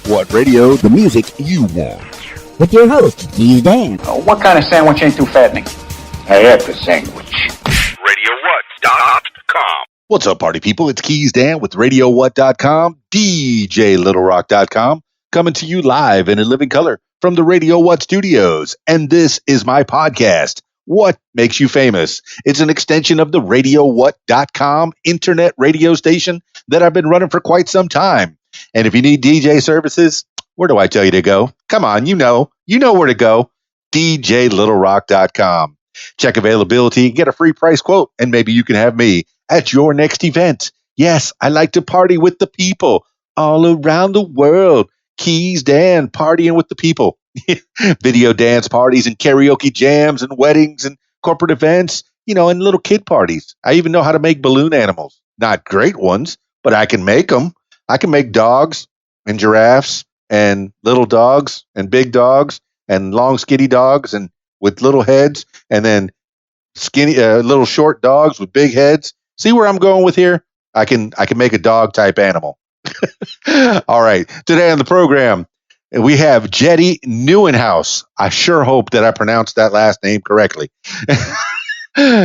What radio? The music you want. With your host, Keys Dan. What kind of sandwich ain't too fattening? I have the sandwich. RadioWhat.com. What's up, party people? It's Keys Dan with RadioWhat.com, DJLittleRock.com, coming to you live and in living color from the Radio What studios. And this is my podcast, What Makes You Famous? It's an extension of the RadioWhat.com internet radio station that I've been running for quite some time. And if you need DJ services, where do I tell you to go? Come on, you know where to go. DJLittleRock.com. Check availability, get a free price quote, and maybe you can have me at your next event. Yes, I like to party with the people all around the world. Keys Dan, partying with the people. Video dance parties and karaoke jams and weddings and corporate events, and little kid parties. I even know how to make balloon animals. Not great ones, but I can make them. I can make dogs and giraffes and little dogs and big dogs and long skinny dogs and with little heads, and then skinny little short dogs with big heads. See where I'm going with here? I can make a dog type animal. All right. Today on the program, we have Jetty Nieuwenhuis. I sure hope that I pronounced that last name correctly.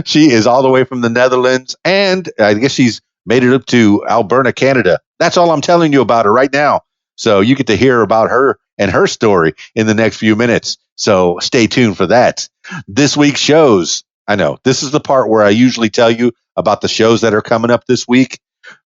She is all the way from the Netherlands, and I guess she's made it up to Alberta, Canada. That's all I'm telling you about her right now. So you get to hear about her and her story in the next few minutes. So stay tuned for that. This week's shows. I know this is the part where I usually tell you about the shows that are coming up this week.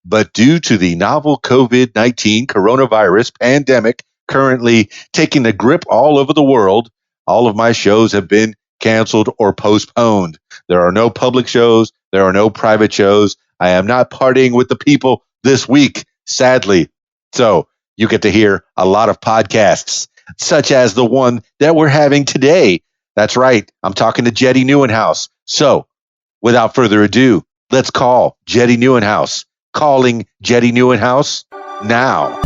But due to the novel COVID-19 coronavirus pandemic currently taking a grip all over the world, all of my shows have been canceled or postponed. There are no public shows. There are no private shows. I am not partying with the people this week, sadly. So you get to hear a lot of podcasts, such as the one that we're having today. That's right. I'm talking to Jetty Nieuwenhuis. So without further ado, let's call Jetty Nieuwenhuis. Calling Jetty Nieuwenhuis now.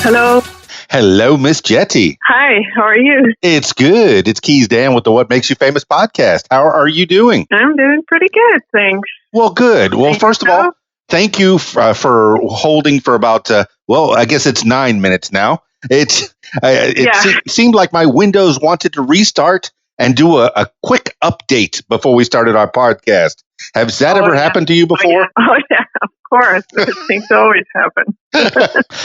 Hello. Hello, Miss Jetty. Hi, how are you? It's good. It's Keys Dan with the What Makes You Famous podcast. How are you doing? I'm doing pretty good, thanks. Well, good. Well, first of all, thank you for holding for about, I guess it's 9 minutes now. Seemed like my Windows wanted to restart and do a quick update before we started our podcast. Has that ever happened to you before? Oh, yeah, of course. Things always happen.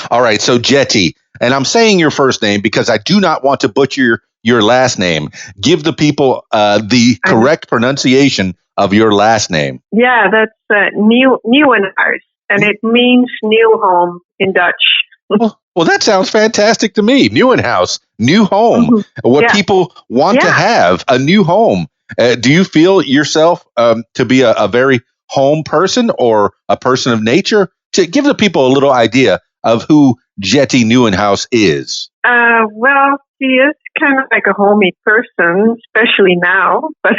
All right, so Jetty, and I'm saying your first name because I do not want to butcher your last name. Give the people the correct pronunciation of your last name. Yeah, that's Nieuwenhuis, and it means new home in Dutch. Well, that sounds fantastic to me. Nieuwenhuis, new home. Mm-hmm. What people want to have, a new home. Do you feel yourself to be a very home person or a person of nature? To give the people a little idea of who Jetty Nieuwenhuis is. Well, she is kind of like a homey person, especially now, but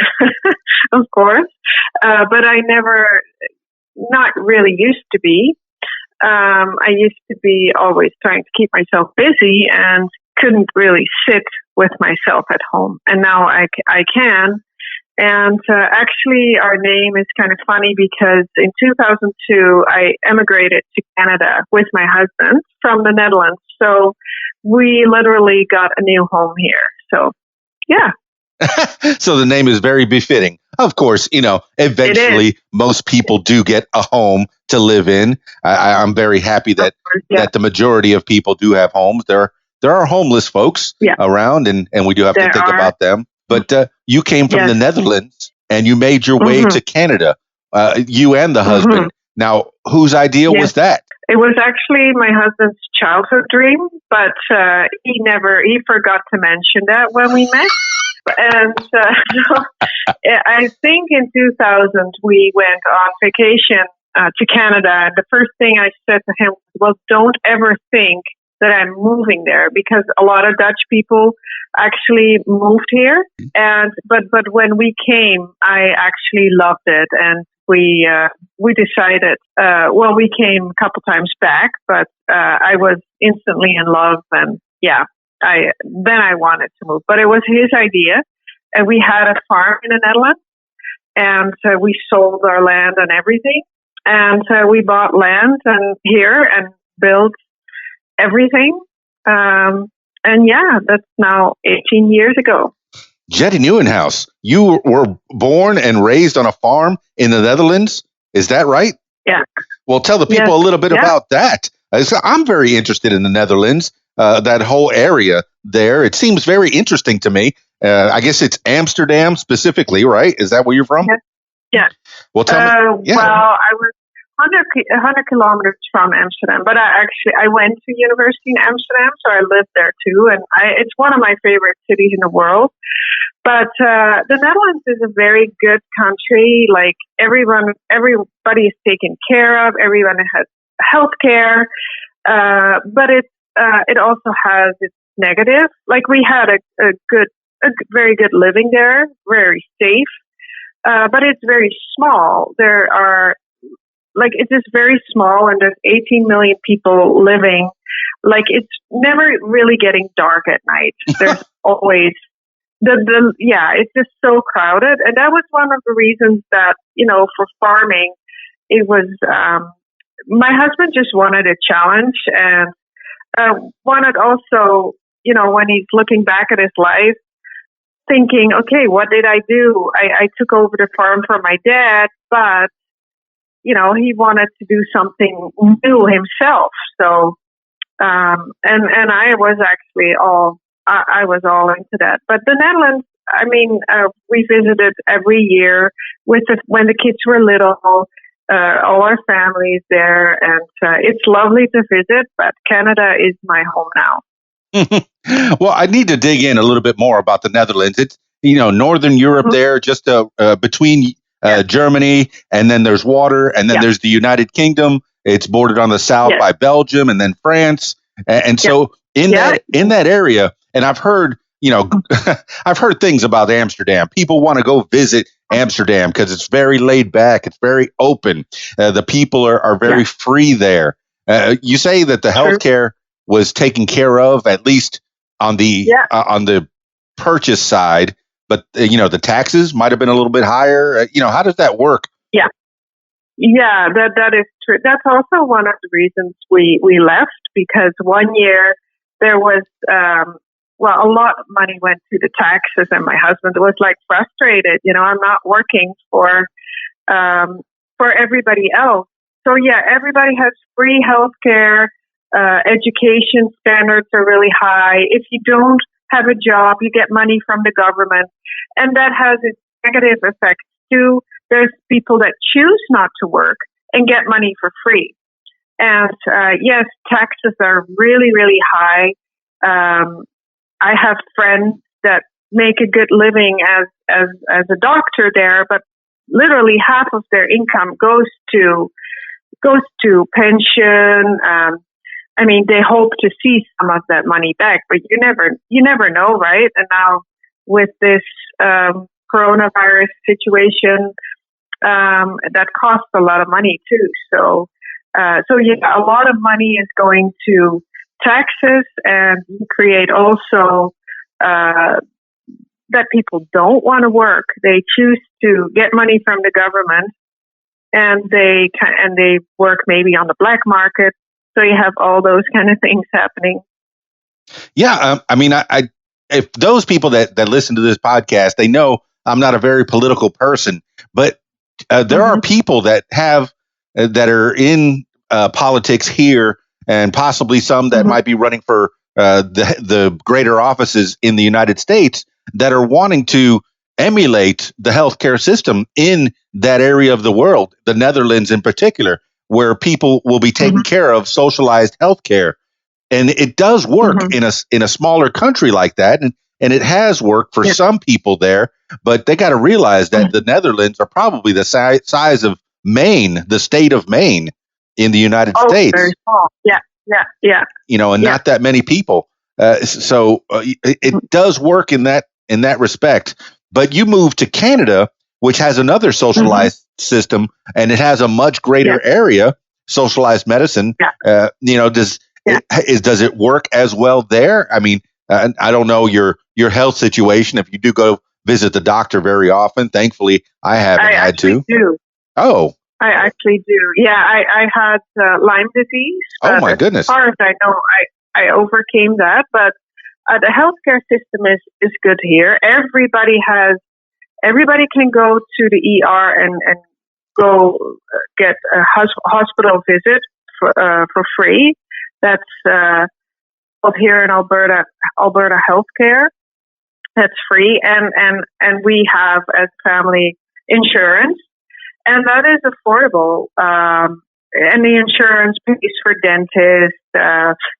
of course. But I not really used to be. I used to be always trying to keep myself busy and couldn't really sit with myself at home. And now I can. And actually, our name is kind of funny because in 2002, I emigrated to Canada with my husband from the Netherlands. So we literally got a new home here. So, yeah. So the name is very befitting. Of course, eventually most people do get a home to live in. I'm very happy that the majority of people do have homes. There are homeless folks around, and we do have to think about them. But you came from the Netherlands, and you made your way to Canada, you and the husband. Now, whose idea was that? It was actually my husband's childhood dream, but he forgot to mention that when we met. And I think in 2000, we went on vacation to Canada, and the first thing I said to him was, don't ever think that I'm moving there, because a lot of Dutch people actually moved here. And but when we came, I actually loved it, and we decided. We came a couple times back, but I was instantly in love, and I wanted to move. But it was his idea, and we had a farm in the Netherlands, and we sold our land and everything, and we bought land and here and built everything. That's now 18 years ago. Jetty Nieuwenhuis, you were born and raised on a farm in the Netherlands. Is that right? Yeah. Well, tell the people a little bit about that. I'm very interested in the Netherlands, that whole area there. It seems very interesting to me. I guess it's Amsterdam specifically, right? Is that where you're from? Yeah. Well, tell me. Yeah. Well, I was 100 kilometers from Amsterdam, but I went to university in Amsterdam, so I lived there too, and it's one of my favorite cities in the world. But the Netherlands is a very good country. Like everybody is taken care of. Everyone has health care, but it also has its negative. Like we had a very good living there, very safe, but it's very small. It is very small, and there's 18 million people living. Like, it's never really getting dark at night. There's always it's just so crowded. And that was one of the reasons that, for farming, it was, my husband just wanted a challenge, and wanted also, when he's looking back at his life, thinking, okay, what did I do? I took over the farm from my dad, but he wanted to do something new himself. So, and I was actually I was all into that. But the Netherlands, we visited every year when the kids were little, all our families there, and it's lovely to visit, but Canada is my home now. Well, I need to dig in a little bit more about the Netherlands. It's, Northern Europe there, just between Germany, and then there's water, and then there's the United Kingdom. It's bordered on the south by Belgium and then France. And so in that area, and I've heard, I've heard things about Amsterdam. People want to go visit Amsterdam because it's very laid back. It's very open. The people are very free there. You say that the healthcare was taken care of, at least on the purchase side, but the taxes might have been a little bit higher. How does that work? Yeah, that is true. That's also one of the reasons we left, because one year there was a lot of money went to the taxes, and my husband was frustrated. I'm not working for everybody else. So everybody has free healthcare. Education standards are really high. If you don't have a job, you get money from the government, and that has its negative effects too. There's people that choose not to work and get money for free. And yes, taxes are really, really high. I have friends that make a good living as a doctor there, but literally half of their income goes to pension. They hope to see some of that money back, but you never know, right? And now with this coronavirus situation, that costs a lot of money too. So a lot of money is going to taxes, and create also that people don't want to work. They choose to get money from the government, and they work maybe on the black market. So you have all those kind of things happening. Yeah, if those people that listen to this podcast, they know I'm not a very political person, but there are people that are in politics here, and possibly some that might be running for the greater offices in the United States, that are wanting to emulate the healthcare system in that area of the world, the Netherlands in particular, where people will be taken care of, socialized healthcare. And it does work in a smaller country like that, and it has worked for some people there. But they got to realize that the Netherlands are probably the size of Maine, the state of Maine in the United States. Very small. Yeah. And not that many people. It does work in that respect. But you moved to Canada, which has another socialized system, and it has a much greater area, socialized medicine. Yeah. Does it work as well there? I mean, I don't know your health situation. If you do go visit the doctor very often, thankfully I haven't had to. Do. Oh, I actually do. Yeah, I had Lyme disease. Oh my goodness! As far as I know, I overcame that. But the healthcare system is good here. Everybody can go to the ER and go get a hospital visit for free. That's here in Alberta Healthcare. That's free, and we have as family insurance. And that is affordable. And the insurance pays for dentists,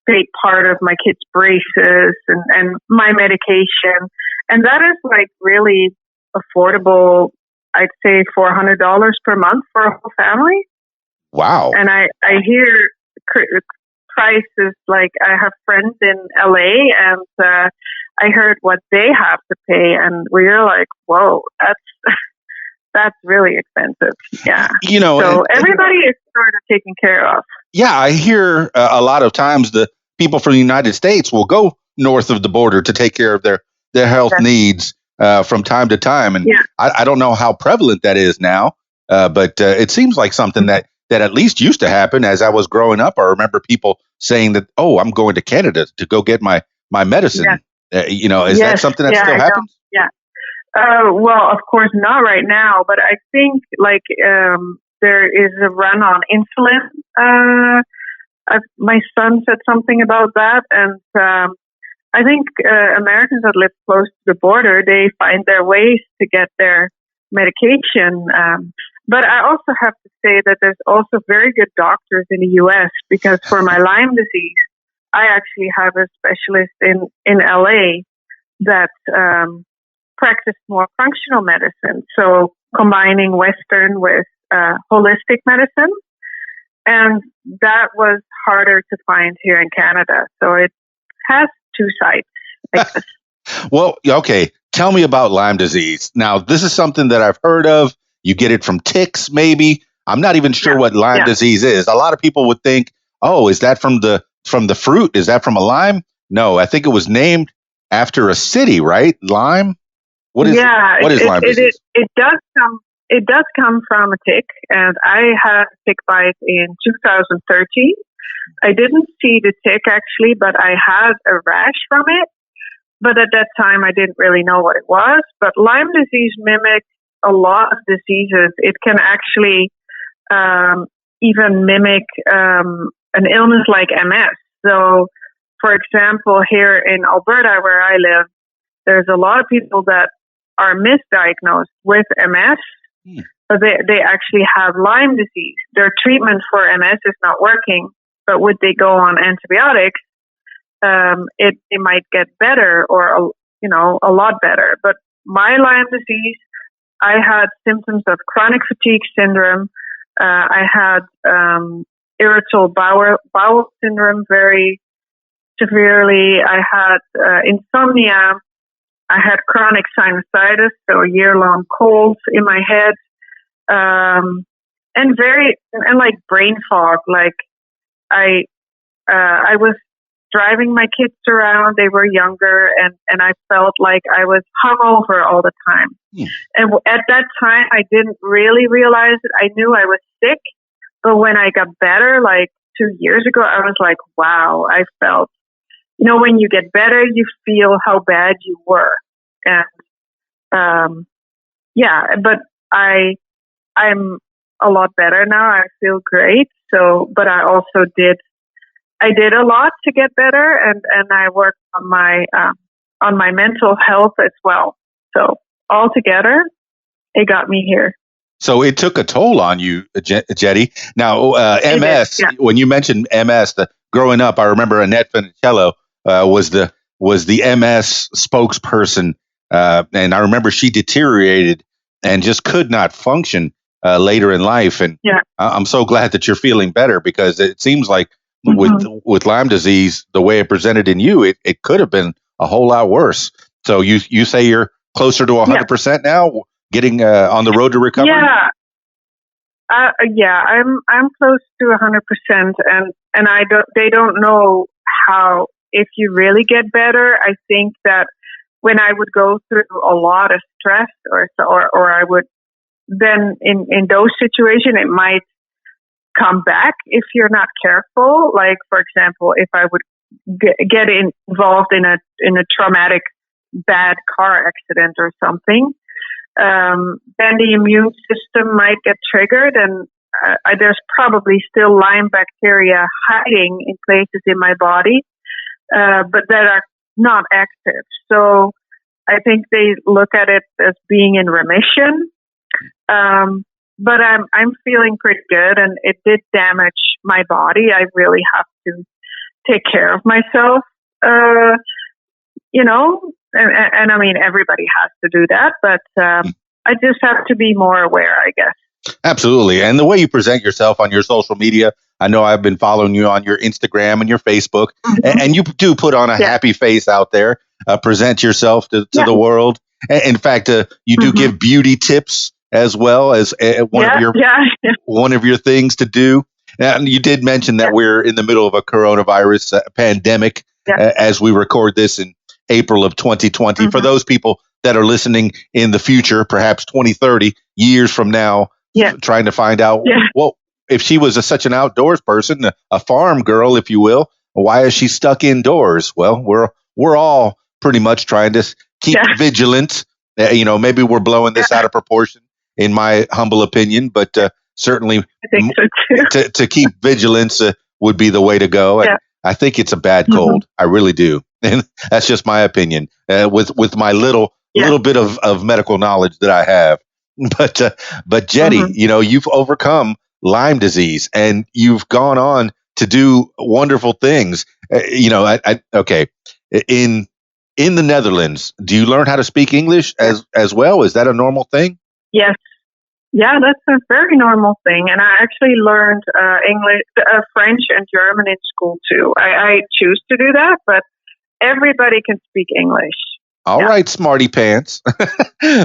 paid part of my kids' braces and my medication. And that is like really affordable. I'd say $400 per month for a whole family. Wow. And I hear prices, like I have friends in LA and I heard what they have to pay. And we're like, whoa, that's really expensive. Yeah. So everybody is sort of taken care of. Yeah. I hear a lot of times the people from the United States will go north of the border to take care of their health needs from time to time. And I don't know how prevalent that is now, but it seems like something that at least used to happen as I was growing up. I remember people saying that, I'm going to Canada to go get my medicine. Yeah. Is that something that still happens? Yeah. Well, of course not right now, but I think there is a run on insulin. My son said something about that, and I think Americans that live close to the border, they find their ways to get their medication. But I also have to say that there's also very good doctors in the U.S. because for my Lyme disease, I actually have a specialist in LA that practice more functional medicine, so combining Western with holistic medicine, and that was harder to find here in Canada. So it has two sides, I guess. Well, okay. Tell me about Lyme disease. Now, this is something that I've heard of. You get it from ticks, maybe. I'm not even sure what Lyme disease is. A lot of people would think, is that from the fruit? Is that from a lime? No, I think it was named after a city, right? Lyme. What is Lyme disease? It does come from a tick, and I had a tick bite in 2013. I didn't see the tick actually, but I had a rash from it. But at that time, I didn't really know what it was. But Lyme disease mimics a lot of diseases. It can actually even mimic an illness like MS. So, for example, here in Alberta, where I live, there's a lot of people that are misdiagnosed with MS, but they actually have Lyme disease. Their treatment for MS is not working, but would they go on antibiotics, it might get better or a lot better. But my Lyme disease, I had symptoms of chronic fatigue syndrome. I had irritable bowel syndrome very severely. I had insomnia. I had chronic sinusitis, so a year-long colds in my head, and like brain fog. Like I was driving my kids around. They were younger, and I felt like I was hungover all the time. And at that time, I didn't really realize it. I knew I was sick, but when I got better, like 2 years ago, I was like, wow, I felt, when you get better, you feel how bad you were. And, but I'm a lot better now. I feel great. So, but I also did a lot to get better, and I worked on my mental health as well. So altogether, it got me here. So it took a toll on you, Jetty. Now, MS. When you mentioned MS, growing up, I remember Annette Funicello was the MS spokesperson, and I remember she deteriorated and just could not function later in life. And I'm so glad that you're feeling better, because it seems like with Lyme disease, the way it presented in you, it could have been a whole lot worse. So you say you're closer to 100% now, getting on the road to recovery? Yeah. I'm close to 100%, and they don't know how, if you really get better. I think that when I would go through a lot of stress or I would, then in those situations, it might come back if you're not careful. Like, for example, if I would get involved in a traumatic bad car accident or something, then the immune system might get triggered, and there's probably still Lyme bacteria hiding in places in my body, but that are not active. So I think they look at it as being in remission. But I'm feeling pretty good, and it did damage my body. I really have to take care of myself, and I mean, everybody has to do that, but I just have to be more aware, I guess. Absolutely. And the way you present yourself on your social media, I know I've been following you on your Instagram and your Facebook, and you do put on a happy face out there, present yourself to the world. In fact, you do give beauty tips as well as one of your things to do. And you did mention that we're in the middle of a coronavirus pandemic as we record this in April of 2020. For those people that are listening in the future, perhaps 20-30 years from now, trying to find out, well, if she was such an outdoors person, a farm girl, if you will, why is she stuck indoors? Well, we're all pretty much trying to keep vigilant. Maybe we're blowing this out of proportion, in my humble opinion, but certainly I think so too. to keep vigilance would be the way to go. And I think it's a bad cold. I really do. And that's just my opinion with my little bit of medical knowledge that I have. But Jetty, you've overcome Lyme disease and you've gone on to do wonderful things. Okay. In the Netherlands, do you learn how to speak English as well? Is that a normal thing? Yes. Yeah, that's a very normal thing. And I actually learned English, French and German in school too. I choose to do that, but everybody can speak English. All right, smarty pants.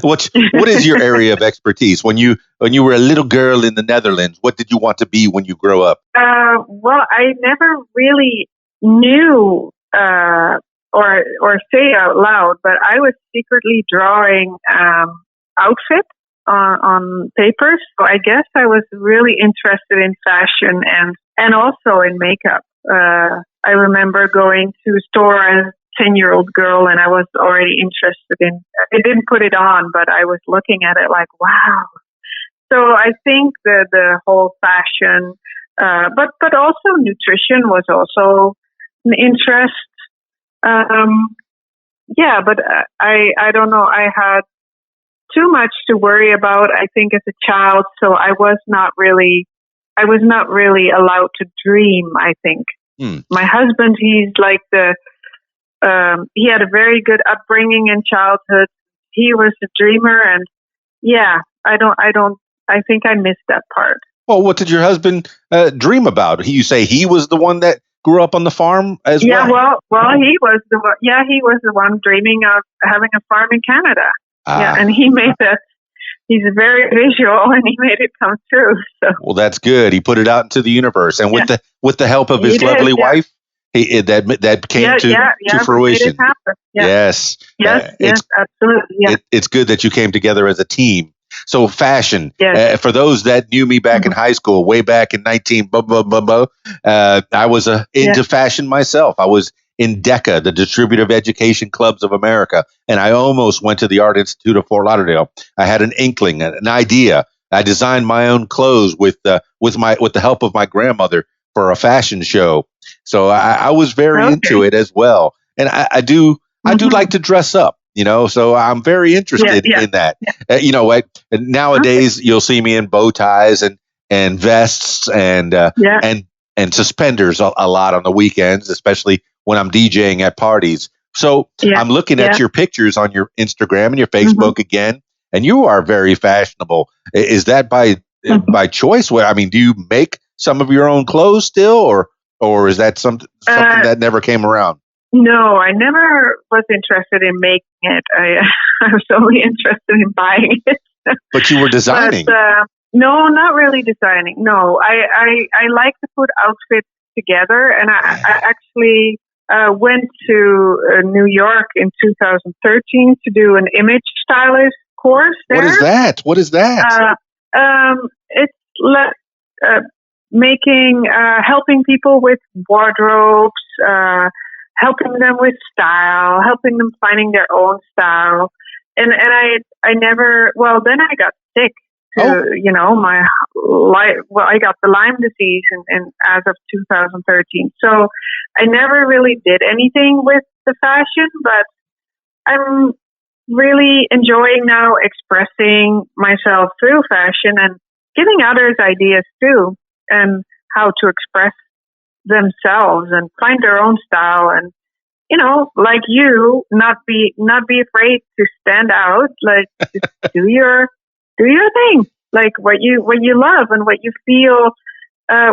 What is your area of expertise? When you were a little girl in the Netherlands, what did you want to be when you grow up? Well, I never really knew or say out loud, but I was secretly drawing outfits on papers. So I guess I was really interested in fashion and also in makeup. I remember going to a store as a 10-year-old girl, and I was already interested in, I didn't put it on, but I was looking at it like, wow. So I think the whole fashion, but also nutrition was also an interest. But I don't know. I had too much to worry about, I think, as a child. So I was not really allowed to dream, I think. My husband, he's like he had a very good upbringing in childhood. He was a dreamer, and I think I missed that part. Well, what did your husband dream about? You say he was the one that grew up on the farm as well? Yeah, well, he was the one. Yeah, he was the one dreaming of having a farm in Canada. Yeah, and he made that. He's very visual, and he made it come true. So. Well, that's good. He put it out into the universe, and with the help of his lovely wife, that came to fruition. Made it happen. Yeah. Yes, absolutely. Yeah. It's good that you came together as a team. So fashion, for those that knew me back in high school, way back in I was into fashion myself. I was in DECA, the Distributive Education Clubs of America, and I almost went to the Art Institute of Fort Lauderdale. I had an inkling, an idea. I designed my own clothes with the help of my grandmother for a fashion show. So I was very into it as well, and I do like to dress up. So I'm very interested in that. Nowadays you'll see me in bow ties and vests and suspenders a lot on the weekends, especially when I'm DJing at parties. So I'm looking at your pictures on your Instagram and your Facebook again, and you are very fashionable. Is that by choice? Do you make some of your own clothes still, or or is that something that never came around? No, I never was interested in making it. I was only interested in buying it. But you were designing. But, no, not really designing. No, I like to put outfits together, and I actually went to New York in 2013 to do an image stylist course there. What is that? It's helping people with wardrobes, helping them with style, helping them finding their own style. And I never, well, then I got sick. I got the Lyme disease and as of 2013. So I never really did anything with the fashion, but I'm really enjoying now expressing myself through fashion and giving others ideas too, and how to express themselves and find their own style, and like you, not be afraid to stand out, like just do your thing, like what you love and what you feel,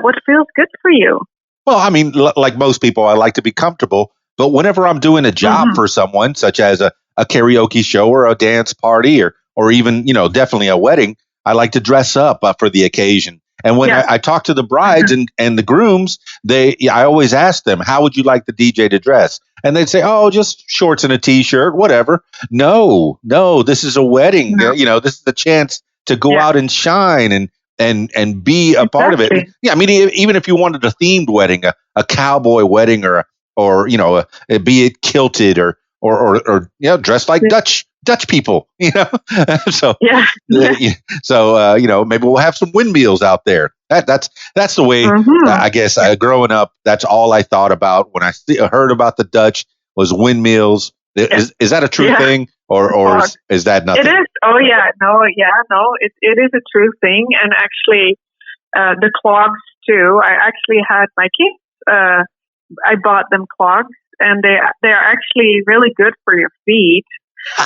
what feels good for you. Well, I mean, like most people, I like to be comfortable, but whenever I'm doing a job for someone, such as a karaoke show or a dance party or even, definitely a wedding, I like to dress up for the occasion. And when I talk to the brides and the grooms, I always ask them, how would you like the DJ to dress? And they'd say, oh, just shorts and a T-shirt, whatever. No, this is a wedding. No. This is the chance to go out and shine and be a part of it. Yeah, I mean, even if you wanted a themed wedding, a cowboy wedding, or be it kilted or dressed like Dutch people, so maybe we'll have some windmills out there. That's the way. I guess growing up, that's all I thought about when I heard about the Dutch was windmills. Is that a true thing, or is that nothing? It is. Oh yeah, no. It is a true thing, and actually, the clogs too. I actually had my kids. I bought them clogs, and they're actually really good for your feet.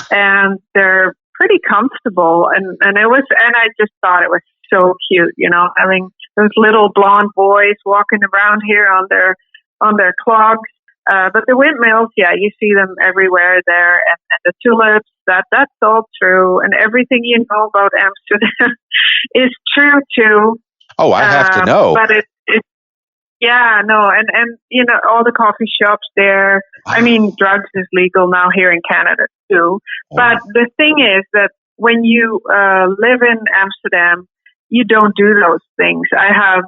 And they're pretty comfortable, and I just thought it was so cute, having those little blonde boys walking around here on their clogs. But the windmills, you see them everywhere there, and the tulips. That's all true, and everything you know about Amsterdam is true too. Oh, I have to know. But it's and all the coffee shops there. Wow. I mean, drugs is legal now here in Canada too. But the thing is that when you live in Amsterdam, you don't do those things. I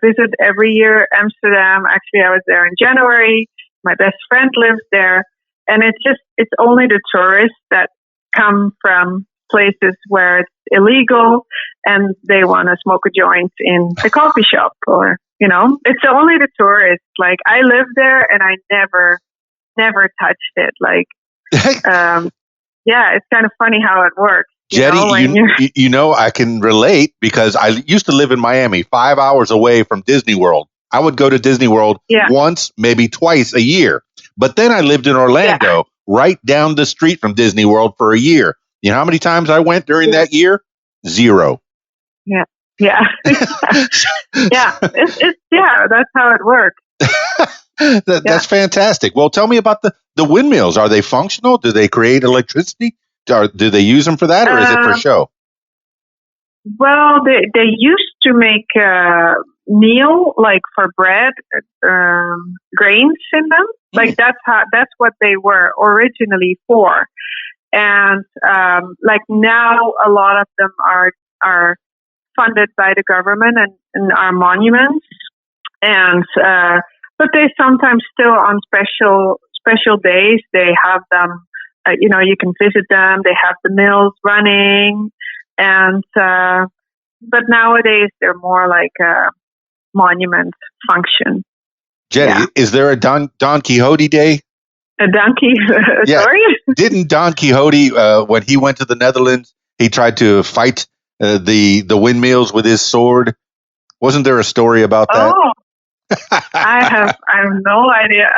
visit every year Amsterdam. Actually, I was there in January. My best friend lives there, and it's only the tourists that come from places where it's illegal and they want to smoke a joint in the coffee shop, or it's only the tourists. Like, I live there and I never touched it. Like, it's kind of funny how it works. Jetty, I can relate because I used to live in Miami, 5 hours away from Disney World. I would go to Disney World once, maybe twice a year. But then I lived in Orlando, right down the street from Disney World for a year. You know how many times I went during that year? 0. Yeah. Yeah. That's how it works. That's fantastic. Well, tell me about the windmills. Are they functional? Do they create electricity? Do they use them for that, or is it for show? Well, they used to make meal, like for bread, grains in them. Like that's what they were originally for. And like now, a lot of them are funded by the government and are monuments. And but they sometimes still on special days they have them. You can visit them. They have the mills running, and but nowadays they're more like a monument function. Jetty, is there a Don Quixote Day? A donkey? Sorry? Didn't Don Quixote, when he went to the Netherlands, he tried to fight the windmills with his sword? Wasn't there a story about that? Oh. I have no idea.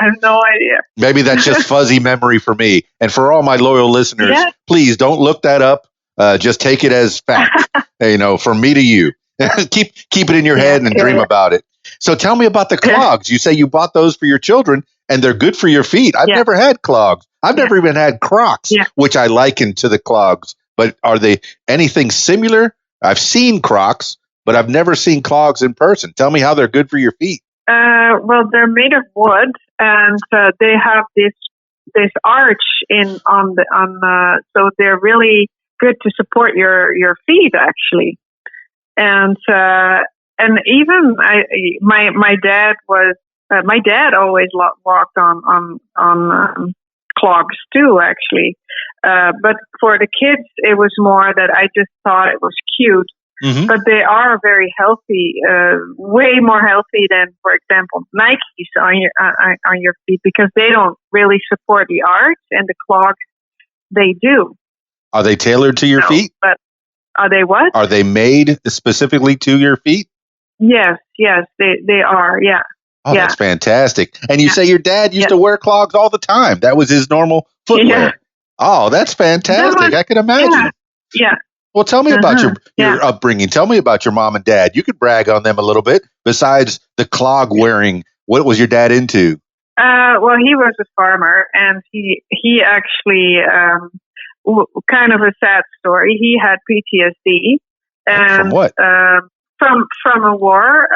Maybe that's just fuzzy memory for me. And for all my loyal listeners, please don't look that up. Just take it as fact. From me to you. Keep it in your head and dream about it. So tell me about the clogs. You say you bought those for your children, and they're good for your feet. I've never had clogs. I've never even had Crocs, which I liken to the clogs. But are they anything similar? I've seen Crocs, but I've never seen clogs in person. Tell me how they're good for your feet. Well, they're made of wood, and they have this arch so they're really good to support your feet, actually. And even my dad always walked on clogs too, actually. But for the kids, it was more that I just thought it was cute. Mm-hmm. But they are very healthy, way more healthy than, for example, Nikes on your feet, because they don't really support the arch, and the clogs they do. Are they tailored to your feet? But are they what? Are they made specifically to your feet? Yes, they are. Yeah. Oh, that's fantastic. And you say your dad used to wear clogs all the time. That was his normal footwear. Yeah. Oh, that's fantastic. I can imagine. Yeah. Well, tell me about your upbringing. Tell me about your mom and dad. You could brag on them a little bit. Besides the clog wearing, what was your dad into? Well, he was a farmer, and he actually kind of a sad story. He had PTSD, and from what? From a war.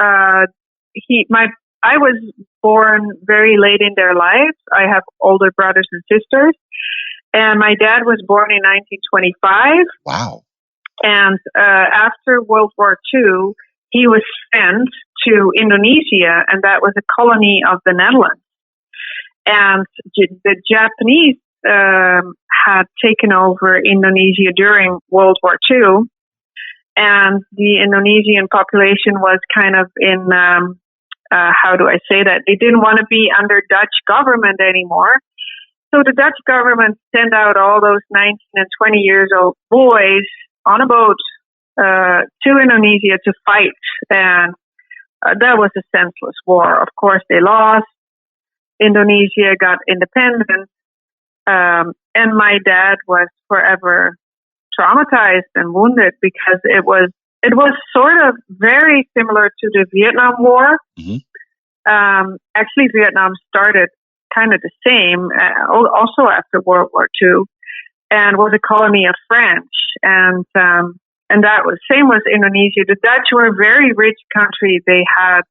I was born very late in their lives. I have older brothers and sisters, and my dad was born in 1925. Wow. And after World War II, he was sent to Indonesia, and that was a colony of the Netherlands. And the Japanese had taken over Indonesia during World War II, and the Indonesian population was kind of in, how do I say that? They didn't want to be under Dutch government anymore. So the Dutch government sent out all those 19 and 20 years old boys on a boat to Indonesia to fight. And that was a senseless war. Of course, they lost. Indonesia got independent. And my dad was forever traumatized and wounded, because it was sort of very similar to the Vietnam War. Mm-hmm. Actually, Vietnam started kind of the same, also after World War II, and was a colony of French. And that was same with Indonesia. The Dutch were a very rich country. They had,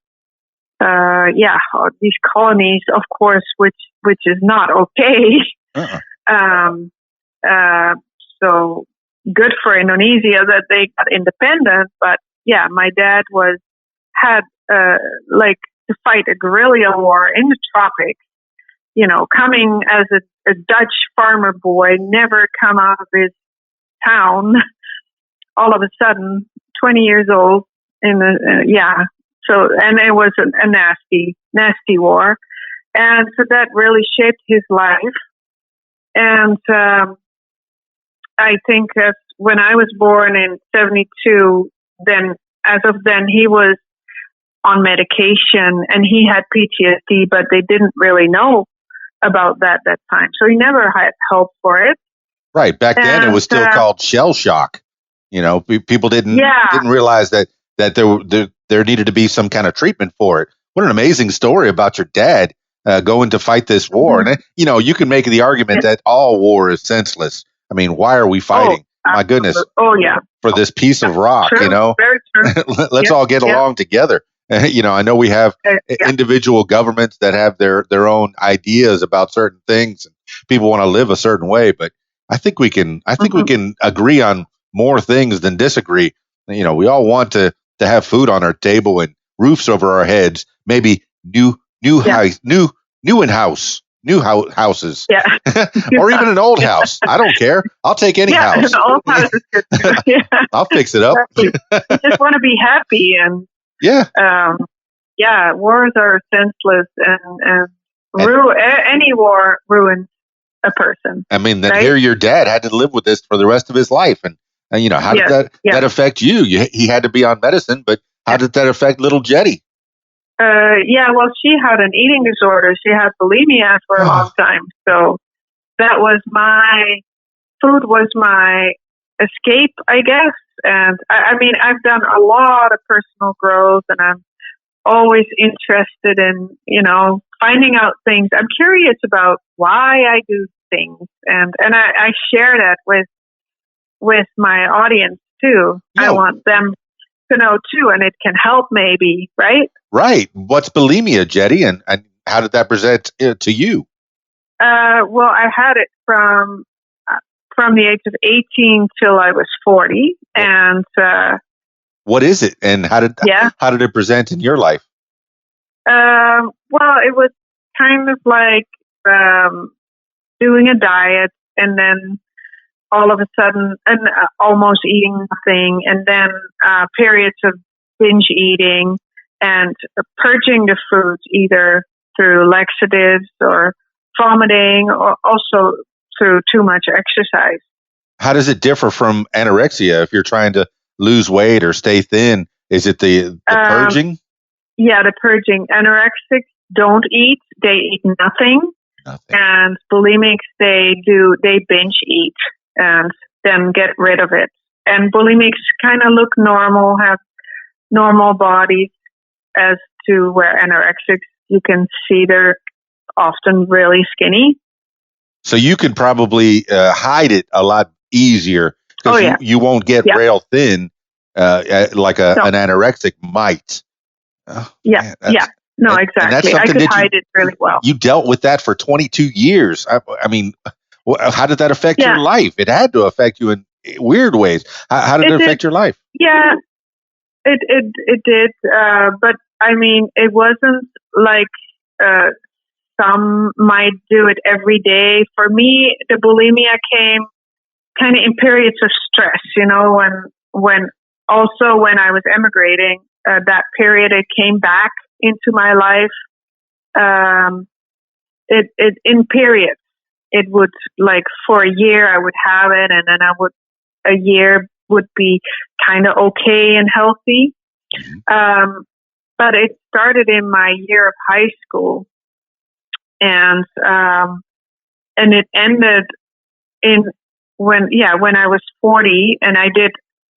these colonies, of course, which is not okay. So good for Indonesia that they got independent. But yeah, my dad had to fight a guerrilla war in the tropics. You know, coming as a Dutch farmer boy, never come out of his town. All of a sudden, 20 years old, So, and it was a nasty war, and so that really shaped his life. And I think that when I was born in 1972, as of then he was on medication and he had PTSD, but they didn't really know about that time. So he never had help for it. Right. Back then it was still called shell shock. You know, people didn't realize that there needed to be some kind of treatment for it. What an amazing story about your dad going to fight this war. Mm-hmm. And, you can make the argument that all war is senseless. I mean, why are we fighting? My goodness. Oh, yeah. For this piece of rock, true. Very true. Let's all get along together. I know we have individual governments that have their own ideas about certain things, and people want to live a certain way, but I think we can agree on more things than disagree. We all want to have food on our table and roofs over our heads, maybe Nieuwenhuis, or even an old house. I don't care. I'll take any house. An old house is good too. Yeah. I'll fix it up. Exactly. You just want to be happy, and wars are senseless, and any war ruins a person. I mean, here your dad had to live with this for the rest of his life, and how did that affect you? He had to be on medicine, but how did that affect little Jetty? Well, she had an eating disorder. She had bulimia for a long time. So that was food was my escape, I guess. And I mean, I've done a lot of personal growth, and I'm always interested in, finding out things. I'm curious about why I do things, and I share that with my audience too. Yeah. I want them to know too, and it can help maybe, right? Right. What's bulimia, Jetty, and how did that present to you? Well, I had it from the age of 18 till I was 40, and what is it, and how did it present in your life? Well, it was kind of like doing a diet, and then all of a sudden, and almost eating nothing, and then periods of binge eating and purging the foods either through laxatives or vomiting, or also through too much exercise. How does it differ from anorexia if you're trying to lose weight or stay thin? Is it the purging? Yeah, the purging. Anorexics don't eat; they eat nothing. And bulimics, they binge eat and then get rid of it. And bulimics kind of look normal, have normal bodies, as to where anorexics, you can see they're often really skinny. So you could probably hide it a lot easier because you won't get rail thin like an anorexic might. Oh, yeah, man, yeah. No, exactly. I could hide it really well. You dealt with that for 22 years. I mean, how did that affect your life? It had to affect you in weird ways. How did it affect your life? Yeah, it did. But I mean, it wasn't like some might do it every day. For me, the bulimia came kind of in periods of stress, when I was emigrating, that period, it came back into my life. It in periods, it would, like, for a year I would have it, and then a year would be kind of okay and healthy. But it started in my year of high school, and it ended when I was 40, and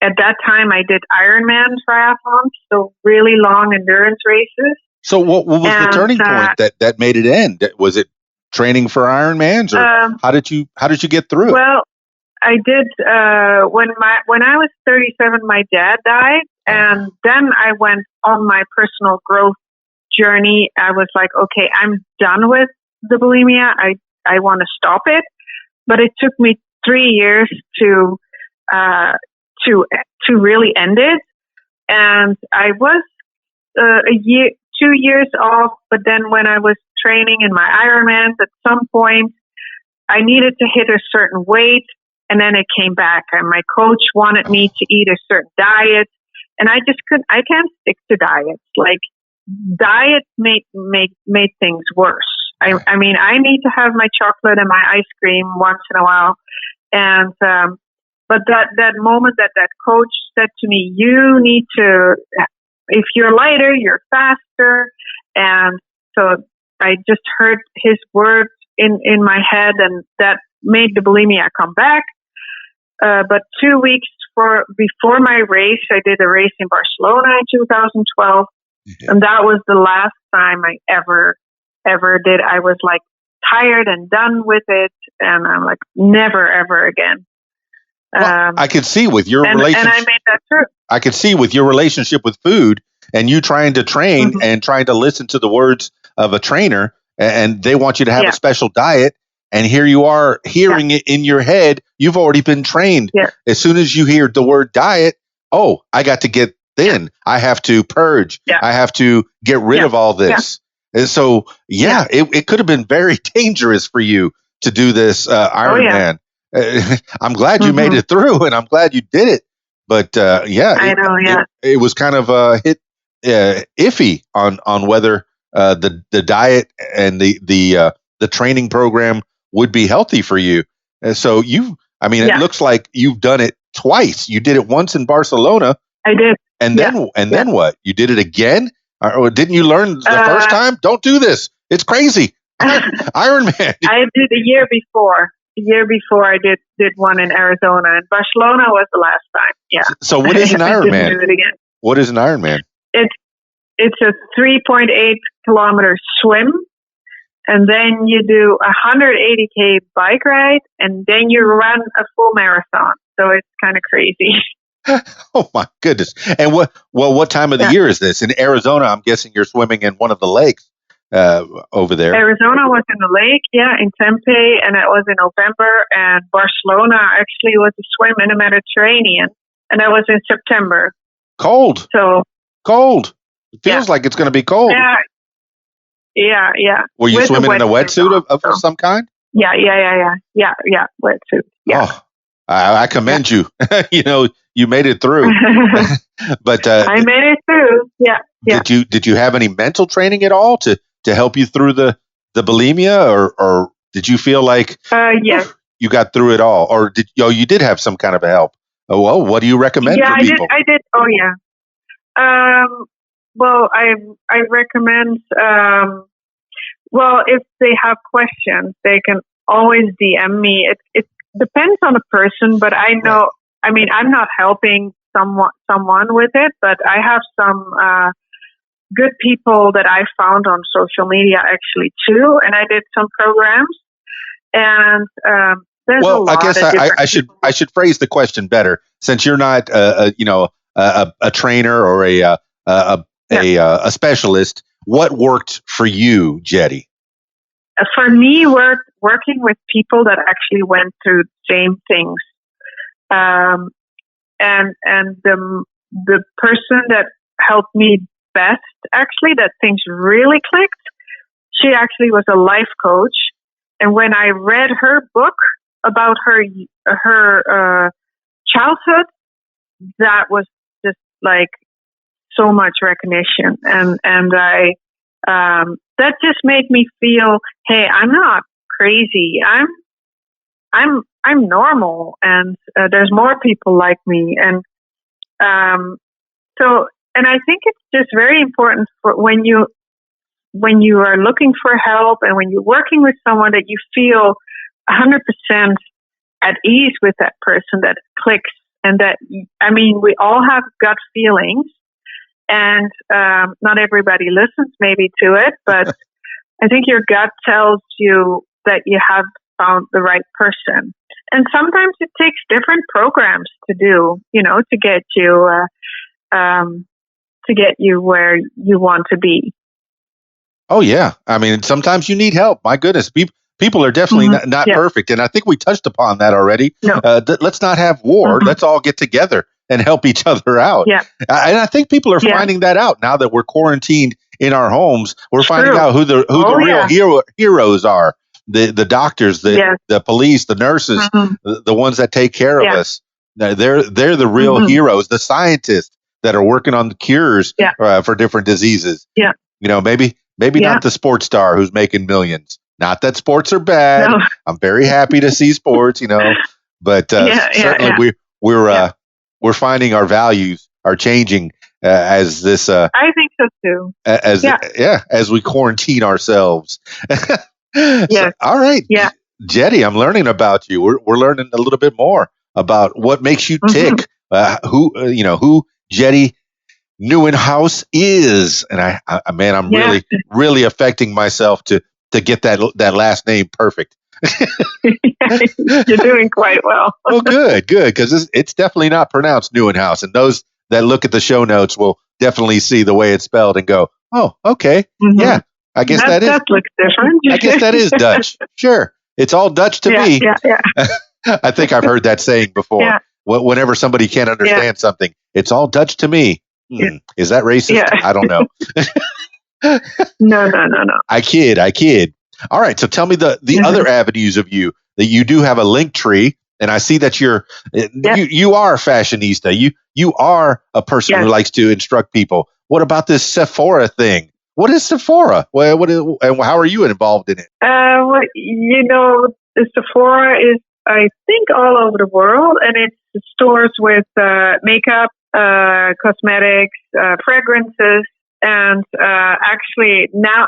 at that time I did Ironman triathlons, so really long endurance races. So what was the turning point that made it end? Was it training for Ironmans, or how did you get through it? Well, I did when I was 37, my dad died, and then I went on my personal growth journey. I was like, okay, I'm done with the bulimia. I want to stop it, but it took me 3 years to really end it, and I was 2 years off. But then when I was training in my Ironmans, at some point I needed to hit a certain weight, and then it came back, and my coach wanted me to eat a certain diet, and I just couldn't. I can't stick to diets. Like, diet made things worse. I mean, I need to have my chocolate and my ice cream once in a while, and but that moment that coach said to me, you need to, if you're lighter, you're faster, and so I just heard his words in my head, and that made the bulimia come back. But 2 weeks before my race, I did a race in Barcelona in 2012, and that was the last time I ever did. I was like tired and done with it, and I'm like, never ever again. Well, I could see with your relationship, and I made that true. I could see with your relationship with food, and you trying to train and trying to listen to the words of a trainer, and they want you to have a special diet. And here you are hearing it in your head. You've already been trained. Yeah. As soon as you hear the word diet, I got to get thin. I have to purge. Yeah. I have to get rid of all this. Yeah. And so, it could have been very dangerous for you to do this Ironman. I'm glad you made it through, and I'm glad you did it. But I know. It was kind of iffy on whether the diet and the training program would be healthy for you. And so it looks like you've done it twice. You did it once in Barcelona. I did. And then what? You did it again? Or didn't you learn the first time? Don't do this. It's crazy. Ironman. I did a year before. A year before I did one in Arizona, and Barcelona was the last time. Yeah. So what is an Ironman? Do it again. What is an Ironman? it's a 3.8 kilometer swim, and then you do a 180K bike ride, and then you run a full marathon. So it's kind of crazy. Oh my goodness! And what time of the year is this? In Arizona, I'm guessing you're swimming in one of the lakes over there. Arizona was in the lake, in Tempe, and it was in November. And Barcelona actually was a swim in the Mediterranean, and that was in September. Cold. So cold. It feels like it's going to be cold. Yeah. Were you swimming in a wetsuit of some kind? Yeah. Wetsuit. Yeah. Oh, I commend you. You made it through. But I made it through. Yeah. Did you have any mental training at all to help you through the bulimia, or did you feel like yes, you got through it all, or you did have some kind of a help? Oh, well, what do you recommend for people? I did. Oh yeah. Well, I recommend. Well, if they have questions, they can always DM me. It depends on the person, but I know. Right. I mean, I'm not helping someone with it, but I have some good people that I found on social media actually too, and I did some programs. And there's a lot. I guess I should phrase the question better, since you're not a trainer or a specialist. What worked for you, Jetty? For me, working with people that actually went through the same things. And the person that helped me best, actually, that things really clicked, she actually was a life coach. And when I read her book about her childhood, that was just like so much recognition. And I that just made me feel, hey, I'm not crazy. I'm normal, and there's more people like me, and and I think it's just very important for when you are looking for help and when you're working with someone that you feel 100% at ease with that person, that clicks, and that, I mean, we all have gut feelings, and not everybody listens maybe to it, but I think your gut tells you that you have found the right person. And sometimes it takes different programs to do, to get you where you want to be. Oh yeah, I mean, sometimes you need help. My goodness, people are definitely not perfect, and I think we touched upon that already. No. Let's not have war. Let's all get together and help each other out. Yeah. And I think people are finding that out now that we're quarantined in our homes. We're finding out who the real heroes are. The doctors, the police, the nurses, the ones that take care of us. They're the real heroes. The scientists that are working on the cures for different diseases. Yeah. Maybe not the sports star who's making millions. Not that sports are bad. No. I'm very happy to see sports, but certainly we're finding our values are changing as this. I think so too. As we quarantine ourselves. Yes. All right. Yeah. Jetty, I'm learning about you. We're learning a little bit more about what makes you tick. Who Jetty Nieuwenhuis is, and I'm really affecting myself to get that last name perfect. You're doing quite well. Oh, good, because it's definitely not pronounced Nieuwenhuis, and those that look at the show notes will definitely see the way it's spelled and go, "Oh, okay, yeah, I guess that looks different." I guess that is Dutch. Sure, it's all Dutch to me. Yeah. I think I've heard that saying before. Yeah. Whenever somebody can't understand something, it's all Dutch to me. Is that racist? Yeah. I don't know. No. I kid. All right. So tell me the other avenues of you that you do have a link tree, and I see that you are a fashionista. You are a person who likes to instruct people. What about this Sephora thing? What is Sephora? And how are you involved in it? The Sephora is, I think, all over the world, and it's stores with makeup, cosmetics, fragrances, and actually now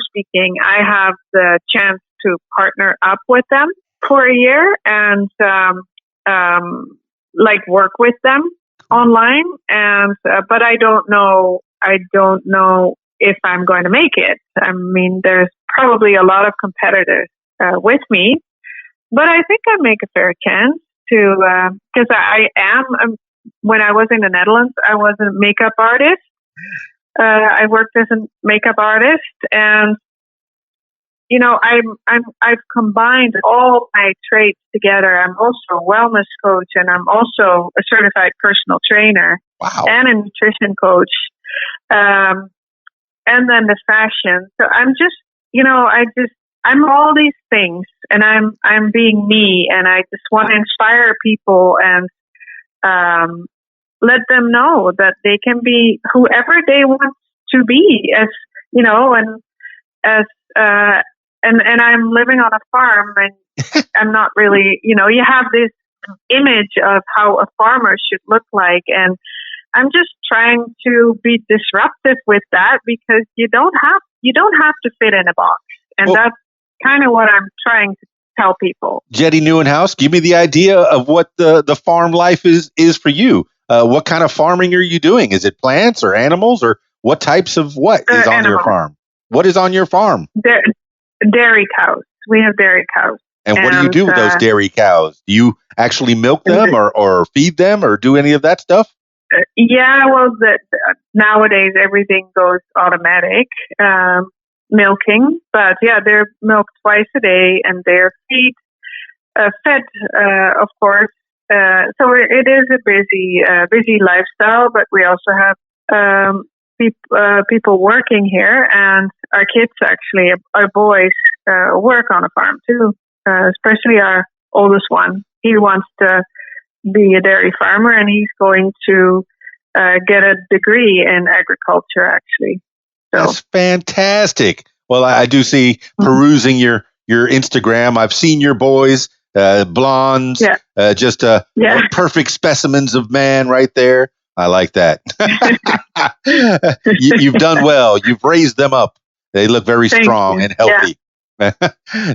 speaking, I have the chance to partner up with them for a year and work with them online, and but I don't know I don't know if I'm going to make it. I mean, there's probably a lot of competitors with me, but I think I make a fair chance to, because I am, when I was in the Netherlands, I was a makeup artist. I worked as a makeup artist, and I've combined all my traits together. I'm also a wellness coach, and I'm also a certified personal trainer. Wow. And a nutrition coach. And then the fashion. So I'm just, I'm all these things, and I'm being me, and I just want to inspire people and let them know that they can be whoever they want to be, as and as and I'm living on a farm, and I'm not really, you have this image of how a farmer should look like, and I'm just trying to be disruptive with that, because you don't have to fit in a box, and that's kind of what I'm trying to tell people. Jetty Nieuwenhuis, give me the idea of what the farm life is for you. What kind of farming are you doing? Is it plants or animals, or what types of what is on your farm? What is on your farm? Dairy cows. We have dairy cows. And what do you do with those dairy cows? Do you actually milk them or feed them or do any of that stuff? Yeah, well, nowadays everything goes automatic, milking. But yeah, they're milked twice a day, and they're fed, of course. So it is a busy lifestyle, but we also have people working here, and our kids, actually, our boys, work on a farm too, especially our oldest one. He wants to be a dairy farmer, and he's going to get a degree in agriculture, actually. So. That's fantastic. Well, I do see perusing your Instagram. I've seen your boys, blondes, just perfect specimens of man right there. I like that. You've done well. You've raised them up. They look very strong and healthy. Yeah.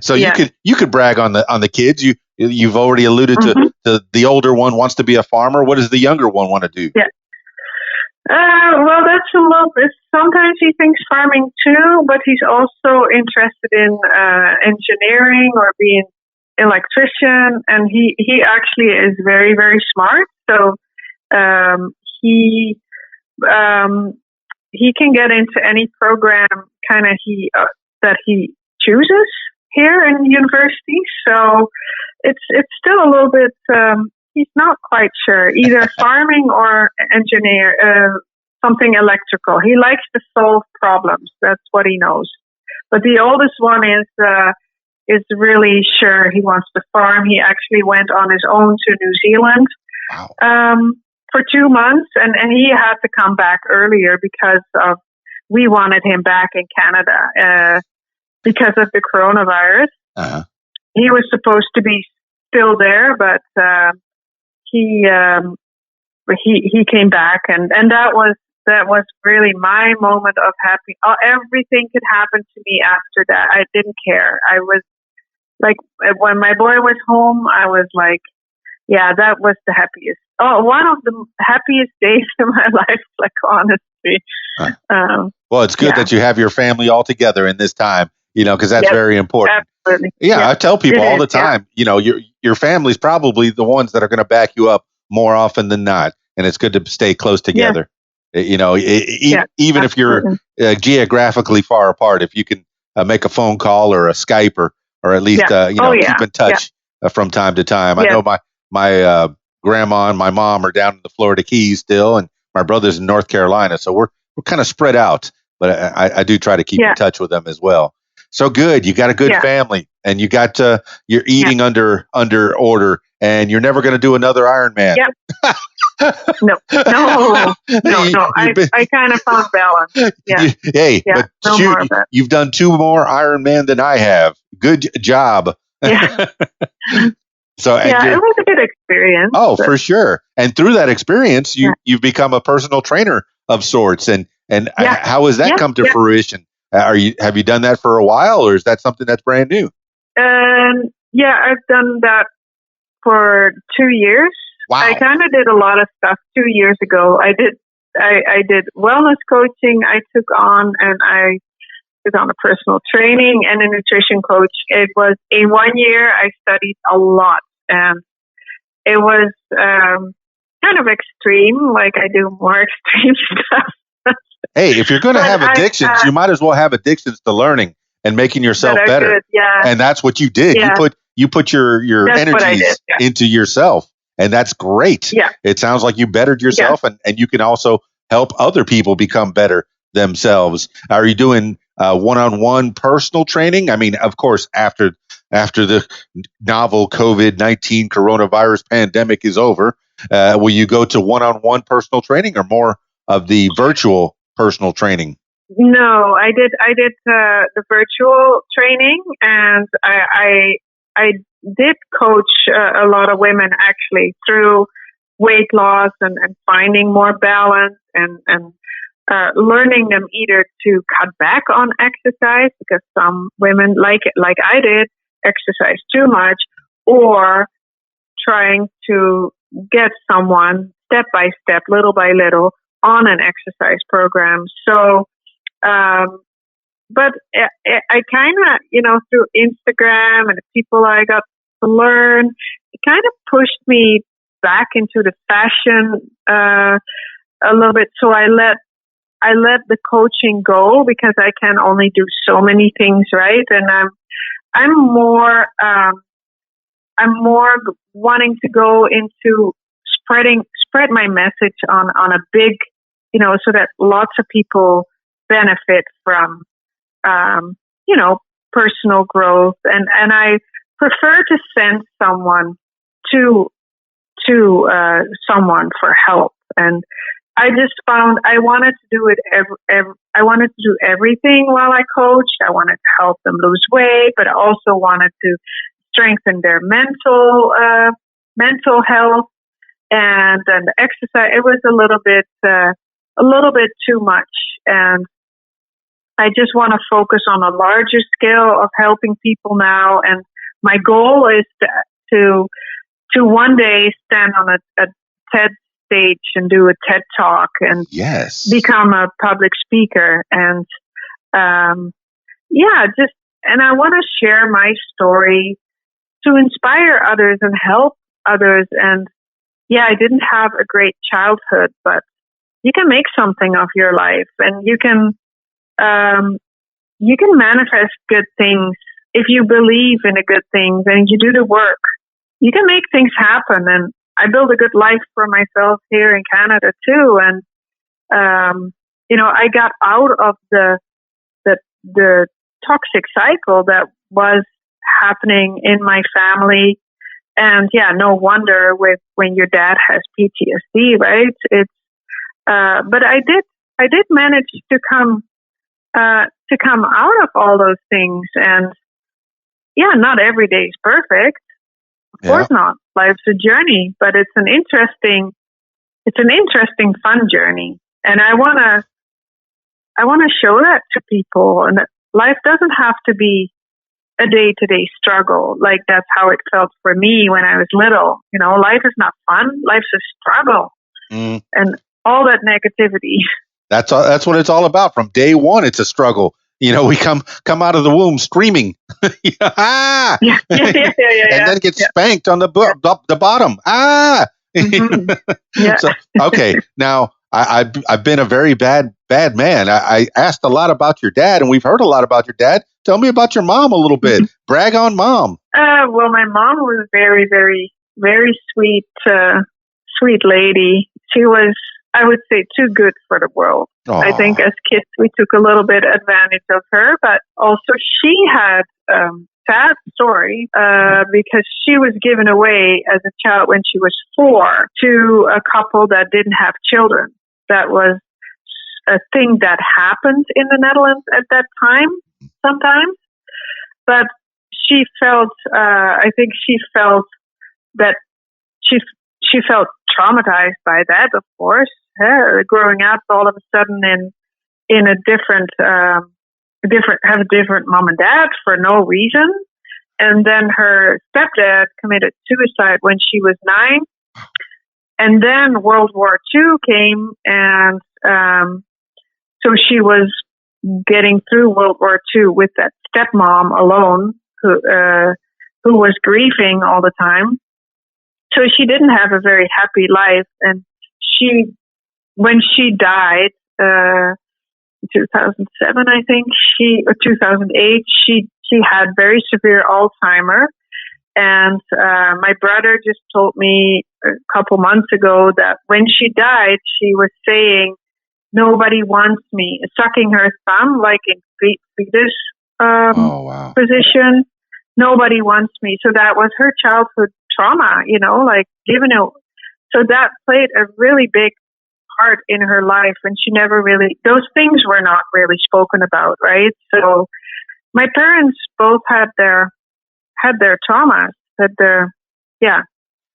So you could brag on the kids. You've already alluded to the older one wants to be a farmer. What does the younger one want to do? Yeah. Well, that's a little bit. Sometimes he thinks farming too, but he's also interested in engineering or being electrician, and he actually is very, very smart. So he can get into any program kind of that he chooses here in university. So it's still a little bit. He's not quite sure, either farming or engineer, something electrical. He likes to solve problems. That's what he knows. But the oldest one is really sure he wants to farm. He actually went on his own to New Zealand for 2 months, and he had to come back earlier because we wanted him back in Canada because of the coronavirus. Uh-huh. He was supposed to be still there, but he came back, and that was really my moment of happy. Everything could happen to me after that. I didn't care. I was like, when my boy was home, I was like, yeah, that was the happiest. One of the happiest days in my life, like, honestly. Well, it's good that you have your family all together in this time, because that's very important. Absolutely. Yeah, I tell people all the time, your family's probably the ones that are going to back you up more often than not. And it's good to stay close together. Yeah. Even if you're geographically far apart, if you can make a phone call or a Skype or at least, keep in touch from time to time. I know my grandma and my mom are down in the Florida Keys still, and my brother's in North Carolina. So we're kind of spread out, but I do try to keep in touch with them as well. So good. You got a good family, and you got you're eating under order, and you're never going to do another Ironman. Yep. No. I kind of found balance. Yeah. But you've done 2 more Ironman than I have. Good job. Yeah. So it was a good experience. Oh, for sure. And through that experience, you've become a personal trainer of sorts. And how has that come to fruition? Have you done that for a while, or is that something that's brand new? I've done that for 2 years. Wow. I kind of did a lot of stuff 2 years ago. I did I did wellness coaching. I took on a personal training and a nutrition coach. It was in 1 year. I studied a lot, and it was kind of extreme. Like I do more extreme stuff. Hey, if you're going to have addictions, you might as well have addictions to learning and making yourself better. Good, yeah. And that's what you did. Yeah. You put your energies into yourself, and that's great. Yeah. It sounds like you bettered yourself, and you can also help other people become better themselves. Are you doing one-on-one personal training? I mean, of course, after the novel COVID-19 coronavirus pandemic is over, will you go to one-on-one personal training or more of the virtual personal training? No, I did the virtual training, and I did coach a lot of women actually through weight loss and finding more balance and learning them either to cut back on exercise, because some women like I did exercise too much, or trying to get someone step by step, little by little, on an exercise program. So, but I kind of, through Instagram and the people I got to learn, it kind of pushed me back into the fashion a little bit. So I let the coaching go, because I can only do so many things, right? And I'm more wanting to go into spread my message on a big, so that lots of people benefit from, personal growth. And I prefer to send someone to someone for help. And I just found I wanted to do it. I wanted to do everything while I coached. I wanted to help them lose weight, but I also wanted to strengthen their mental health and the exercise. It was a little bit too much, and I just want to focus on a larger scale of helping people now. And my goal is to one day stand on a TED stage and do a TED talk and become a public speaker. And and I want to share my story to inspire others and help others. And I didn't have a great childhood, but you can make something of your life, and you can manifest good things if you believe in the good things and you do the work. You can make things happen, and I built a good life for myself here in Canada too. And I got out of the toxic cycle that was happening in my family. And no wonder when your dad has PTSD, right? It's but I did manage to come out of all those things. And not every day is perfect. Of course not. Life's a journey, but it's an interesting, fun journey. And I wanna show that to people, and that life doesn't have to be a day-to-day struggle. Like that's how it felt for me when I was little. Life is not fun. Life's a struggle, and all that negativity. That's what it's all about. From day one, it's a struggle. We come out of the womb screaming, and then get spanked on the bottom. So, okay, now I've been a very bad man. I asked a lot about your dad, and we've heard a lot about your dad. Tell me about your mom a little bit. Brag on mom. Well, my mom was a very, very, very sweet lady. She was, I would say, too good for the world. Aww. I think as kids we took a little bit advantage of her, but also she had sad story because she was given away as a child when she was 4 to a couple that didn't have children. That was a thing that happened in the Netherlands at that time sometimes. But she felt, I think she felt that she felt traumatized by that, of course. Growing up all of a sudden in a different mom and dad for no reason. And then her stepdad committed suicide when she was 9. And then World War II came, and so she was getting through World War II with that stepmom alone, who was grieving all the time. So she didn't have a very happy life, and when she died, 2007, I think, or 2008, she had very severe Alzheimer. And my brother just told me a couple months ago that when she died, she was saying, "Nobody wants me," sucking her thumb like in fetus position. Nobody wants me. So that was her childhood trauma, like given it. So that played a really big part in her life, and she never really, those things were not really spoken about, right? So my parents both had their traumas,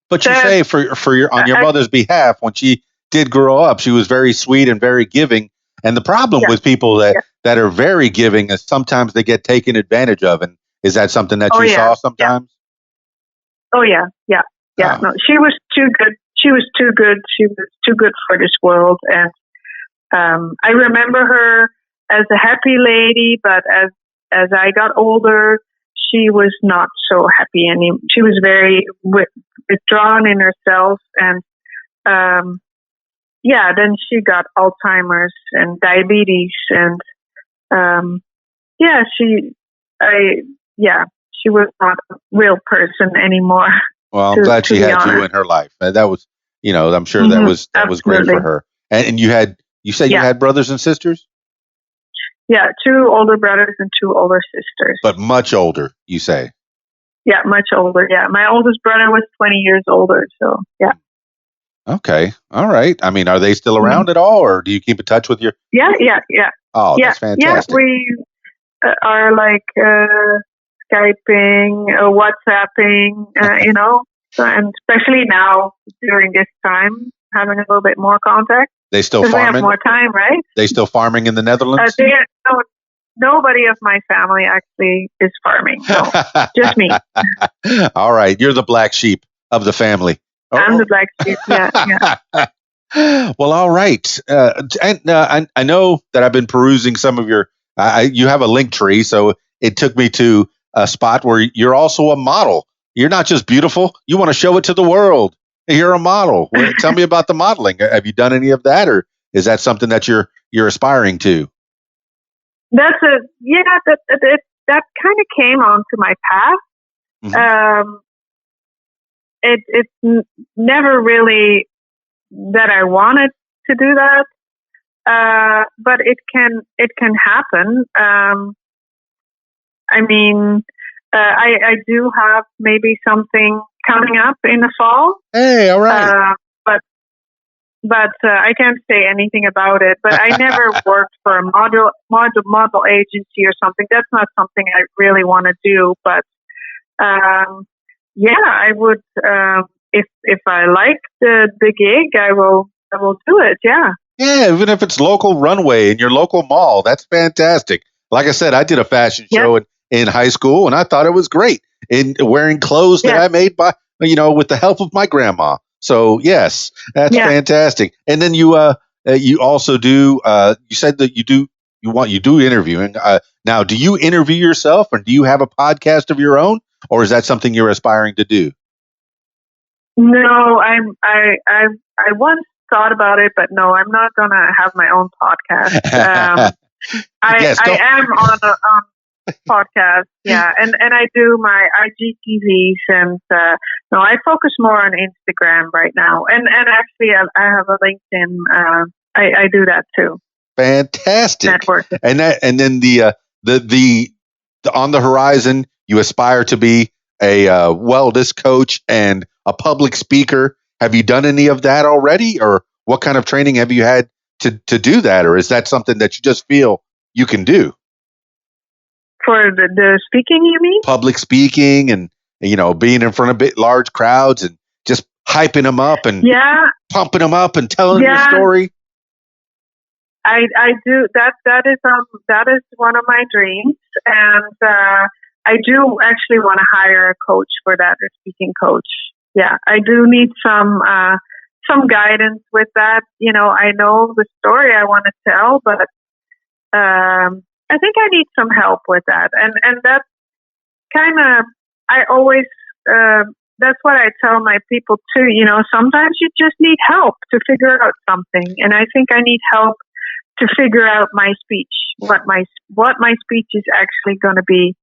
But you say for your on your mother's behalf, when she did grow up, she was very sweet and very giving. And the problem with people that are very giving is sometimes they get taken advantage of. And is that something that you saw sometimes? Oh yeah. No, she was too good. She was too good. She was too good for this world. And I remember her as a happy lady, but as I got older, she was not so happy anymore. She was very withdrawn in herself, and then she got Alzheimer's and diabetes, and she was not a real person anymore. Well, I'm glad she had you in her life. That was, I'm sure that was great for her. And you said you had brothers and sisters? Yeah, 2 older brothers and 2 older sisters. But much older, you say? Yeah, much older. Yeah, my oldest brother was 20 years older. So, yeah. Okay. All right. I mean, are they still around at all, or do you keep in touch with your? Yeah. Oh, that's fantastic. Yeah, we are like Skyping, WhatsApping, so, and especially now during this time, having a little bit more contact. They still farming? We have more time, right? They still farming in the Netherlands? Nobody of my family actually is farming. So just me. All right. You're the black sheep of the family. I'm the black sheep. Yeah. Well, all right. I know that I've been perusing some of your, you have a link tree. So it took me to a spot where you're also a model. You're not just beautiful. You want to show it to the world. You're a model. Tell me about the modeling. Have you done any of that, or is that something that you're aspiring to? That kind of came onto my path. Mm-hmm. It's never really that I wanted to do that, but it can happen. I do have maybe something coming up in the fall. Hey, all right. But I can't say anything about it. But I never worked for a model agency or something. That's not something I really want to do. But I would. If I like the gig, I will do it. Yeah. Yeah, even if it's local runway in your local mall, that's fantastic. Like I said, I did a fashion show in high school, and I thought it was great in wearing clothes that I made by, with the help of my grandma. So yes, that's fantastic. And then you also do. You said that you do interviewing. Now, do you interview yourself, or do you have a podcast of your own, or is that something you're aspiring to do? No, I once thought about it, but no, I'm not gonna have my own podcast. I am on a podcast, and I do my IGTVs, and no, I focus more on Instagram right now, and actually I have a LinkedIn. I do that too. Fantastic. Networking. And then the on the horizon, you aspire to be a wellness coach and a public speaker. Have you done any of that already, or what kind of training have you had to do that, or is that something that you just feel you can do? For the speaking, you mean? Public speaking and, being in front of large crowds and just hyping them up and pumping them up and telling your story. I do that. That is one of my dreams, and I do actually want to hire a coach for that, a speaking coach. Yeah, I do need some some guidance with that. I know the story I want to tell, but I think I need some help with that. And that's kind of, I always, that's what I tell my people too. Sometimes you just need help to figure out something. And I think I need help to figure out my speech, what my speech is actually going to be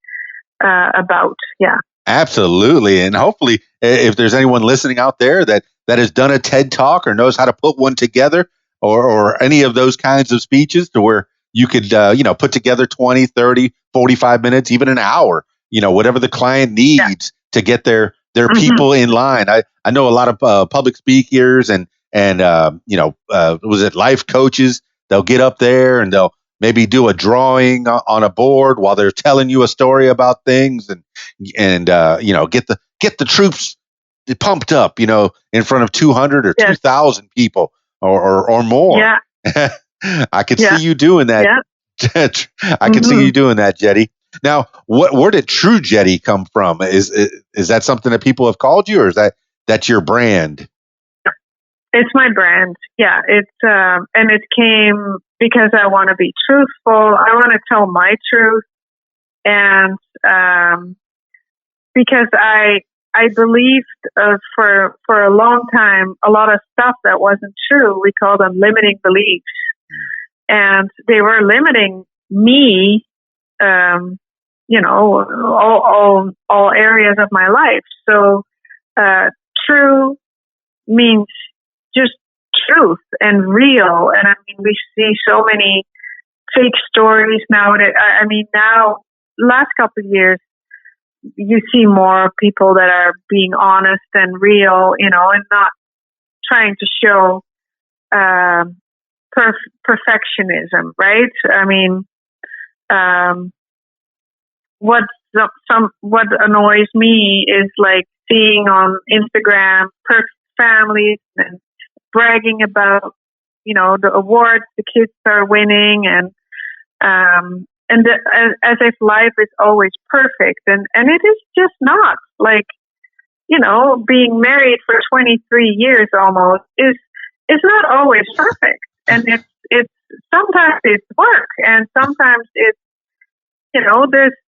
about. Yeah. Absolutely. And hopefully, if there's anyone listening out there that has done a TED Talk or knows how to put one together, or any of those kinds of speeches to where you could, put together 20, 30, 45 minutes, even an hour, whatever the client needs to get their people in line. I know a lot of public speakers and was it life coaches? They'll get up there and they'll maybe do a drawing on a board while they're telling you a story about things and get the troops pumped up, in front of 200 or 2,000 people or more. Yeah. I could see you doing that. Yeah. I could see you doing that, Jetty. Now, where did True Jetty come from? Is that something that people have called you, or is that's your brand? It's my brand. Yeah. It's and it came because I want to be truthful. I want to tell my truth, and because I believed for a long time a lot of stuff that wasn't true. We call them limiting beliefs, and they were limiting me. All areas of my life. So, true means just truth and real. And I mean, we see so many fake stories nowadays. Now, last couple of years, you see more people that are being honest and real, and not trying to show perfectionism, right? I mean, what annoys me is like seeing on Instagram perfect families and bragging about the awards the kids are winning, and as if life is always perfect, and it is just not. Like, being married for 23 years almost is not always perfect, and it's sometimes it's work, and sometimes it's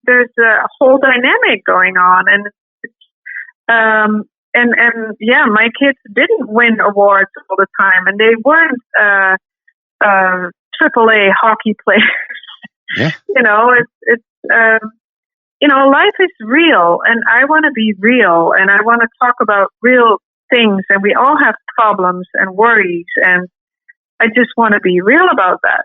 there's a whole dynamic going on, and my kids didn't win awards all the time, and they weren't AAA hockey players. Yeah. Life is real, and I want to be real, and I want to talk about real things, and we all have problems and worries, and I just want to be real about that.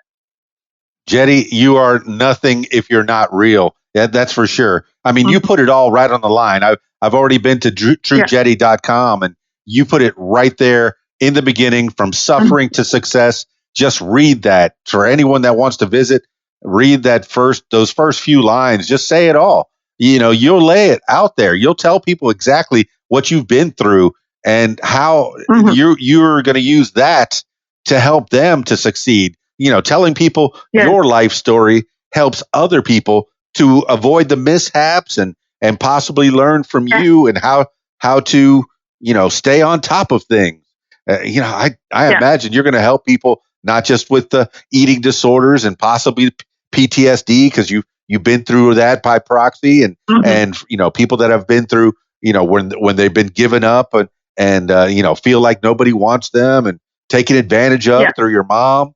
Jetty, you are nothing if you're not real. Yeah, that's for sure. I mean, you put it all right on the line. I've already been to truejetty.com, and you put it right there in the beginning, from suffering to success. Just read that. For anyone that wants to visit, read those first few lines. Just say it all. You'll lay it out there. You'll tell people exactly what you've been through and how you're going to use that to help them to succeed. Telling people your life story helps other people to avoid the mishaps and possibly learn from you, and how to, stay on top of things. I imagine you're going to help people not just with the eating disorders and possibly PTSD, because you've been through that by proxy, and people that have been through, when they've been given up and feel like nobody wants them and taken advantage of through your mom.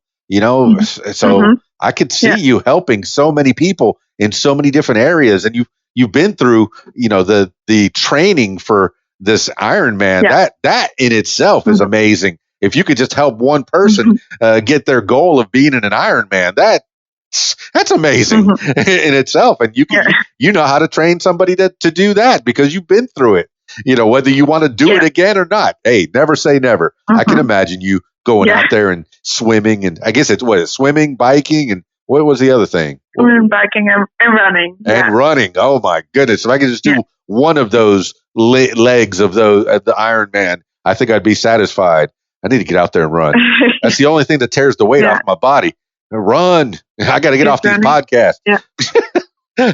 So I could see you helping so many people in so many different areas, and you've been through, the training for this Ironman. That in itself is amazing. If you could just help one person get their goal of being in an Ironman, that's amazing in itself. And you know how to train somebody to do that because you've been through it. Whether you want to do it again or not. Hey, never say never. I can imagine you going out there and swimming, and I guess it's swimming, biking, and what was the other thing? Swimming, biking, and running. And running. Oh my goodness! If I could just do one of those legs of the Ironman, I think I'd be satisfied. I need to get out there and run. That's the only thing that tears the weight off my body. Run! I got to get off these podcasts. Yeah.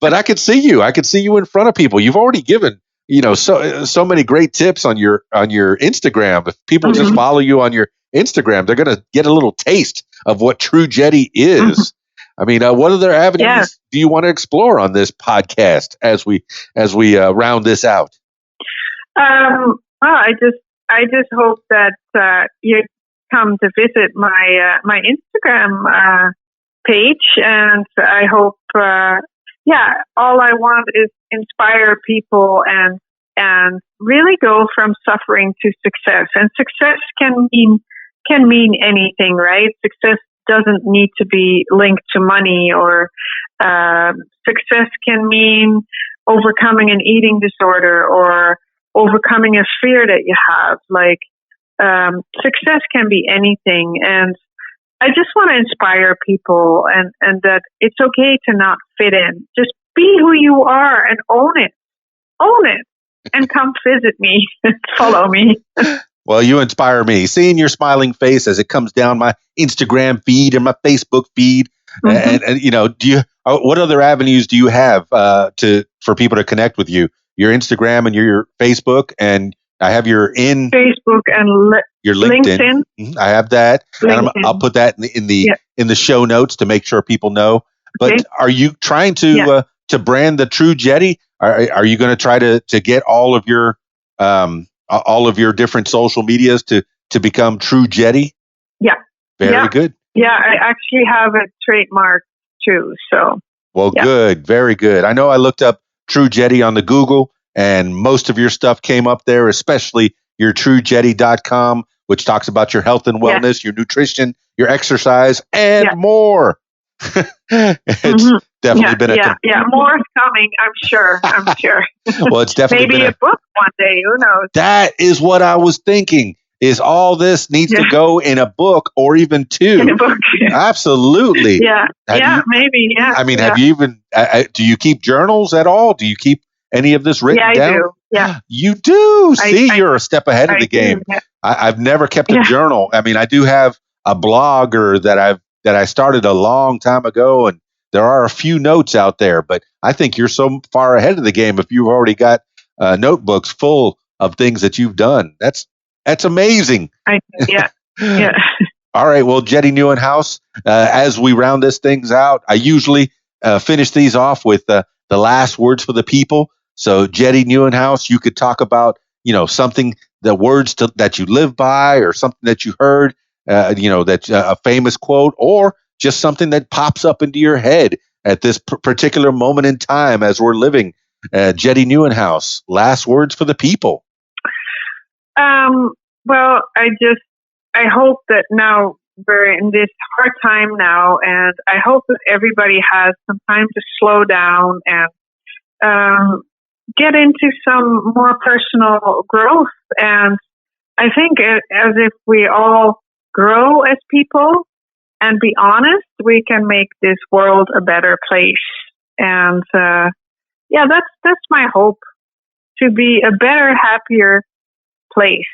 But I could see you. I could see you in front of people. You've already given so many great tips on your Instagram. If people just follow you on your Instagram, they're going to get a little taste of what true Jetty is. I mean, what other avenues do you want to explore on this podcast as we round this out? Well, I just hope that you come to visit my Instagram page, and I hope all I want is inspire people and really go from suffering to success. And success can mean anything, right? Success doesn't need to be linked to money, or success can mean overcoming an eating disorder or overcoming a fear that you have. Like, success can be anything. And I just want to inspire people and that it's okay to not fit in. Just be who you are and own it. Own it. And come visit me and follow me. Well, you inspire me. Seeing your smiling face as it comes down my Instagram feed and my Facebook feed. And do you, what other avenues do you have for people to connect with you? Your Instagram and your Facebook, and I have your Facebook and your LinkedIn. I have that. And I'll put that in the show notes to make sure people know. But are you trying to brand the True Jetty? Are you going to try to get all of your different social medias to become True Jetty? Yeah. Very good. Yeah, I actually have a trademark too. So. Well, good. Very good. I know I looked up True Jetty on the Google, and most of your stuff came up there, especially your TrueJetty.com, which talks about your health and wellness, your nutrition, your exercise, and more. It's definitely been more is coming. I'm sure. Well, it's definitely maybe a book one day. Who knows? That is what I was thinking. Is all this needs to go in a book or even two? In a book. Absolutely. Maybe. Yeah. I mean, have you even? Do you keep journals at all? Do you keep any of this written down? I do. Yeah. You do. See, you're a step ahead of the game. Yeah. I've never kept a journal. I mean, I do have a blogger that I started a long time ago, and there are a few notes out there. But I think you're so far ahead of the game if you've already got notebooks full of things that you've done. That's amazing. Yeah. All right. Well, Jetty Nieuwenhuis, as we round this things out, I usually finish these off with the last words for the people. So, Jetty Nieuwenhuis, you could talk about, something, the words that you live by, or something that you heard, that's a famous quote, or just something that pops up into your head at this particular moment in time as we're living. Jetty Nieuwenhuis, last words for the people. Well, I hope that now we're in this hard time now, and I hope that everybody has some time to slow down and get into some more personal growth. And I think as if we all grow as people and be honest, we can make this world a better place. And that's my hope, to be a better, happier place.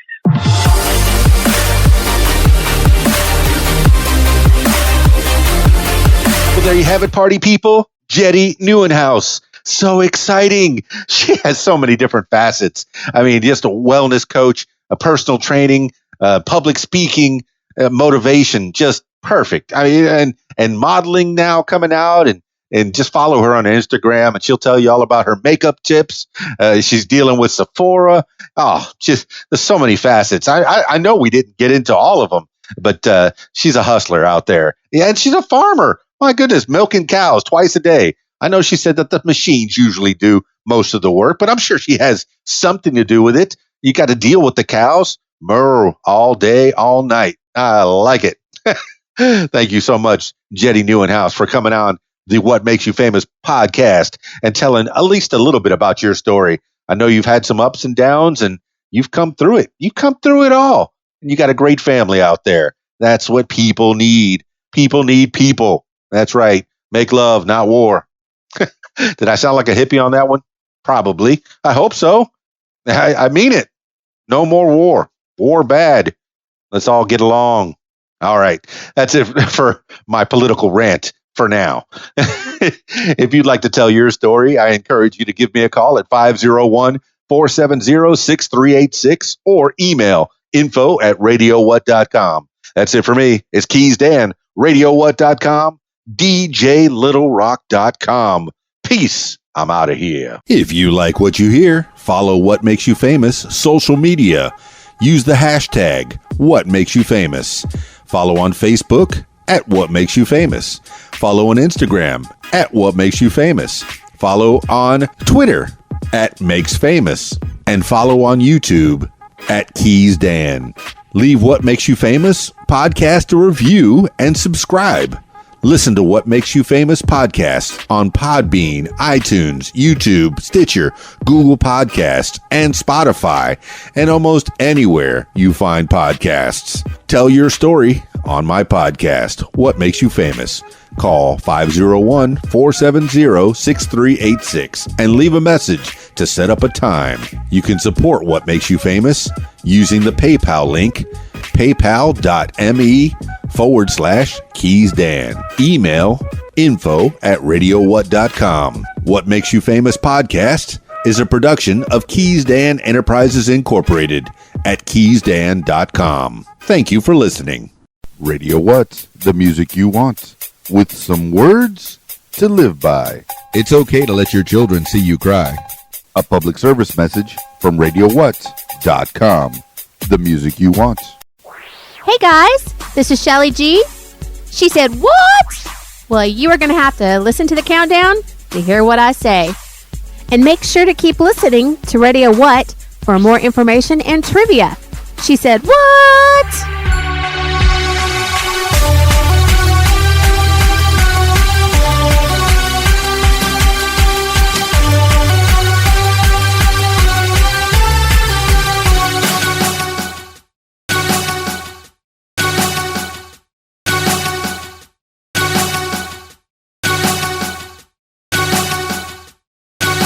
Well, there you have it, party people. Jetty Nieuwenhuis. So exciting. She has so many different facets. I mean, just a wellness coach, a personal training, public speaking, motivation, just perfect. I mean, and modeling now coming out, and just follow her on Instagram, and she'll tell you all about her makeup tips. She's dealing with Sephora. Oh, just there's so many facets. I know we didn't get into all of them, but she's a hustler out there. Yeah, and she's a farmer. My goodness, milking cows twice a day. I know she said that the machines usually do most of the work, but I'm sure she has something to do with it. You got to deal with the cows, all day, all night. I like it. Thank you so much, Jetty Nieuwenhuis, for coming on the What Makes You Famous podcast and telling at least a little bit about your story. I know you've had some ups and downs, and you've come through it. You've come through it all. And you got a great family out there. That's what people need. People need people. That's right. Make love, not war. Did I sound like a hippie on that one? Probably. I hope so. I mean it. No more war. War bad. Let's all get along. All right. That's it for my political rant for now. If you'd like to tell your story, I encourage you to give me a call at 470-6386 or email info@radiowhat.com. That's it for me. It's Keys Dan, radiowhat.com, djlittlerock.com. Peace. I'm out of here. If you like what you hear, follow What Makes You Famous social media. Use the hashtag What Makes You Famous. Follow on Facebook at What Makes You Famous. Follow on Instagram at What Makes You Famous. Follow on Twitter at Makes Famous. And follow on YouTube at Keys Dan. Leave What Makes You Famous podcast a review and subscribe. Listen to What Makes You Famous podcast on Podbean, iTunes, YouTube, Stitcher, Google Podcasts, and Spotify, and almost anywhere you find podcasts. Tell your story on my podcast, What Makes You Famous. Call 501-470-6386 and leave a message to set up a time. You can support What Makes You Famous using the PayPal link, paypal.me/KeysDan. Email info@radiowhat.com. What Makes You Famous podcast is a production of Keys Dan Enterprises Incorporated at keysdan.com. Thank you for listening. Radio What? The music you want, with some words to live by. It's okay to let your children see you cry. A public service message from radiowhat.com. The music you want. Hey guys, this is Shelly G. She said, what? Well, you are going to have to listen to the countdown to hear what I say. And make sure to keep listening to Radio What for more information and trivia. She said, what?